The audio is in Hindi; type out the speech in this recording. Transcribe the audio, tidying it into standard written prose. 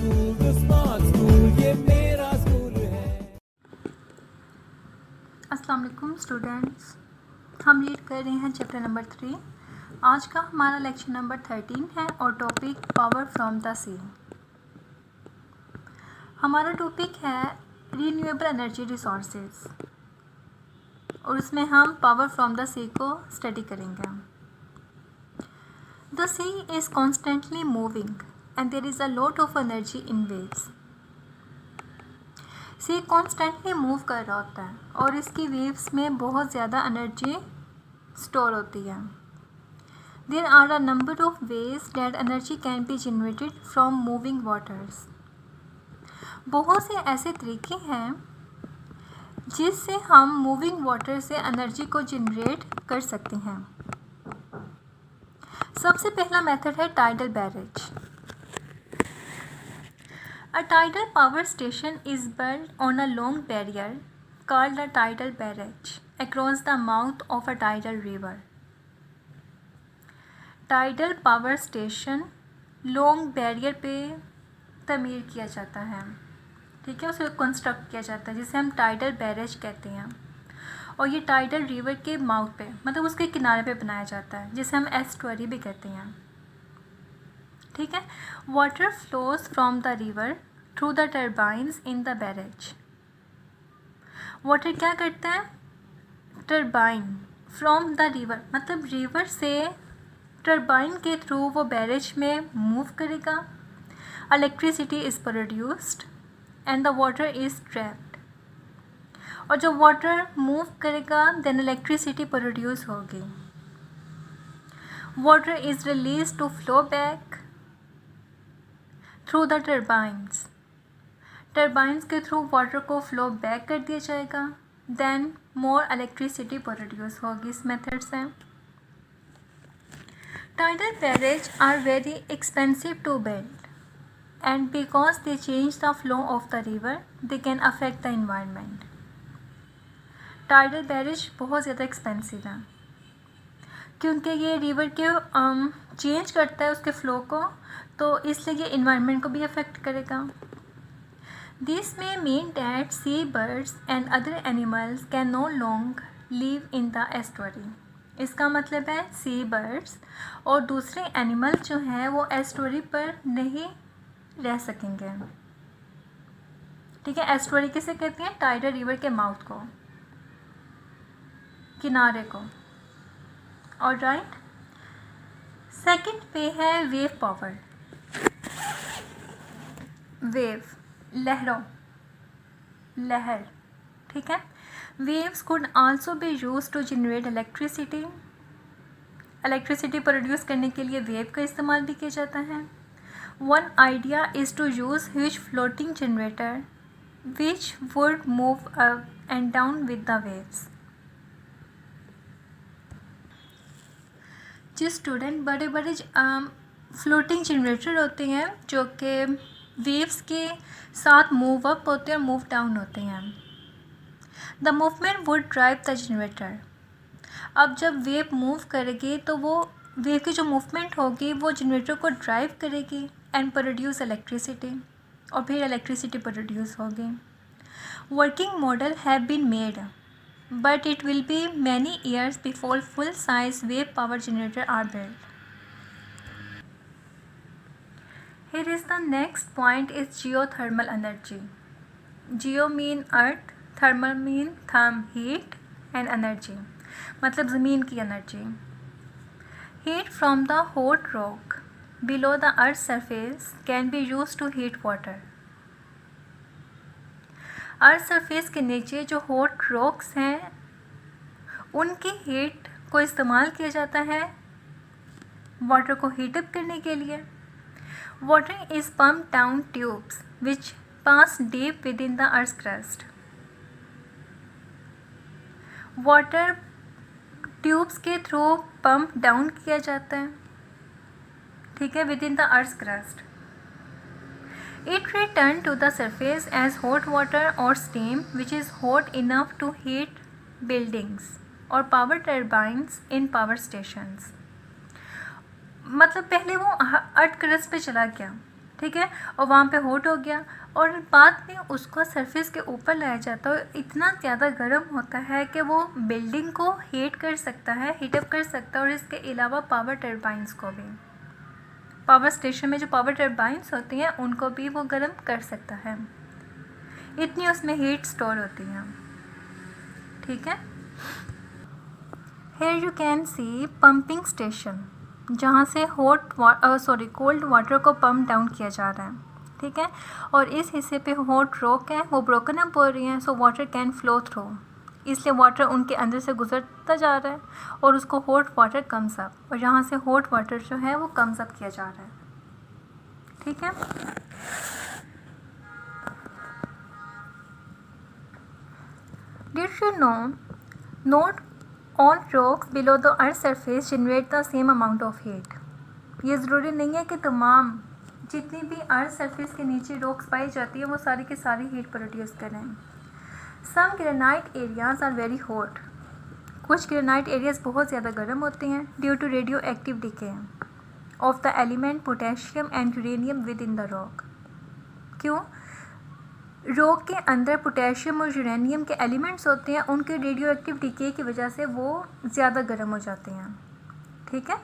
अस्सलाम वालेकुम स्टूडेंट्स, हम रीड कर रहे हैं चैप्टर नंबर 3। आज का हमारा लेक्चर नंबर 13 है और टॉपिक पावर फ्रॉम द सी। हमारा टॉपिक है रीन्यूएबल एनर्जी रिसोर्सेज और उसमें हम पावर फ्रॉम द सी को स्टडी करेंगे। The sea is constantly moving and there is a lot of energy in waves. Sea constantly move कर रहा होता है और इसकी वेव्स में बहुत ज़्यादा एनर्जी स्टोर होती है। There are a number of ways that energy can be generated from moving waters. बहुत से ऐसे तरीके हैं जिससे हम मूविंग वाटर से एनर्जी को जनरेट कर सकते हैं। सबसे पहला मेथड है tidal barrage. A tidal power station is built on a long barrier called a tidal barrage across the mouth of a tidal river. Tidal power station long barrier पे तमीर किया जाता है, ठीक है, उसे कंस्ट्रक्ट किया जाता है जिसे हम टाइडल बैरेज कहते हैं। और ये टाइडल रिवर के माउथ पे मतलब उसके किनारे पे बनाया जाता है जिसे हम एस्टुअरी भी कहते हैं, ठीक है। Water flows from the river through the turbines in the barrage. Water क्या करता है? टर्बाइन फ्रॉम द रिवर मतलब रिवर से टर्बाइन के थ्रू वो बैरेज में मूव करेगा। Electricity is produced and the water is trapped. और जब वाटर मूव करेगा देन इलेक्ट्रिसिटी प्रोड्यूस होगी। Water is release to flow back through the turbines. Turbines के थ्रू वाटर को फ्लो बैक कर दिया जाएगा। देन मोर इलेक्ट्रिसिटी प्रोड्यूस होगी इस मेथड से। Tidal barrage are very expensive to build and because they change the flow of the river they can affect the environment. Tidal barrage बहुत ज़्यादा एक्सपेंसिव है क्योंकि ये रिवर के चेंज करता है उसके फ्लो को, तो इसलिए ये इन्वायरमेंट को भी अफेक्ट करेगा। This may mean that sea birds and other animals can no long live in the estuary. इसका मतलब है सी बर्ड्स और दूसरे एनिमल जो हैं वो एस्टुअरी पर नहीं रह सकेंगे, ठीक है। एस्टुअरी किसे कहते हैं? टाइडल रिवर के माउथ को, किनारे को। ऑलराइट, सेकंड पे है वेव पावर। वेव लहर, ठीक है। Waves could also be use to generate electricity. Electricity produce करने के लिए वेव का इस्तेमाल भी किया जाता है। One idea is to use huge floating generator which would move up and down with the waves. जो स्टूडेंट बड़े बड़े फ्लोटिंग जनरेटर होते हैं जो कि वेव्स के साथ मूव अप होते हैं और मूव डाउन होते हैं। The movement would drive the generator. अब जब वेव मूव करेगी तो वो वेव की जो मूवमेंट होगी वो जनरेटर को ड्राइव करेगी एंड प्रोड्यूस इलेक्ट्रिसिटी, और फिर इलेक्ट्रिसिटी प्रोड्यूस होगी। Working model have been made but it will be many years before full-size wave power generator are built. Here is the next point is geothermal energy. Geo mean earth, thermal mean heat and energy मतलब ज़मीन की energy. Heat from the hot rock below the earth's surface can be used to heat water. Earth surface के नीचे जो हॉट रॉक्स हैं उनकी हीट को इस्तेमाल किया जाता है वाटर को हीटअप करने के लिए। Water is pump down tubes which pass deep with in the earth crust. Water tubes के थ्रू पम्प डाउन किया जाता है, ठीक है, with in the earth crust. It return to the surface as hot water or steam which is hot enough to heat buildings or power turbines in power stations. मतलब पहले वो अर्थ क्रस्ट पे चला गया, ठीक है, और वहाँ पे हॉट हो गया और बाद में उसको सरफेस के ऊपर लाया जाता है और इतना ज़्यादा गर्म होता है कि वो बिल्डिंग को हीट कर सकता है, हीटअप कर सकता है, और इसके अलावा पावर टर्बाइंस को भी, पावर स्टेशन में जो पावर टर्बाइंस होती हैं उनको भी वो गर्म कर सकता है, इतनी उसमें हीट स्टोर होती है। ठीक है, here you can see pumping station, जहाँ से कोल्ड वाटर को पंप डाउन किया जा रहा है। ठीक है, और इस हिस्से पे हॉट रॉक है, वो ब्रोकन अप हो रही है, so water can flow through, इसलिए वाटर उनके अंदर से गुजरता जा रहा है और उसको हॉट वाटर कम्स अप, और यहाँ से हॉट वाटर जो है वो कम्स अप किया जा रहा है। ठीक है, did you know not all rocks below the earth surface generate the same amount of heat. ये ज़रूरी नहीं है कि तमाम जितनी भी अर्थ सरफेस के नीचे रॉक्स पाई जाती है वो सारी की सारी हीट प्रोड्यूस करें। Some granite areas are very hot, कुछ ग्रेनाइट एरियाज बहुत ज़्यादा गर्म होते हैं due to radioactive decay of the element potassium and uranium within the rock. क्यों? रॉक के अंदर पोटेशियम और यूरेनियम के एलिमेंट्स होते हैं, उनके रेडियो एक्टिव डिके की वजह से वो ज़्यादा गर्म हो जाते हैं। ठीक है,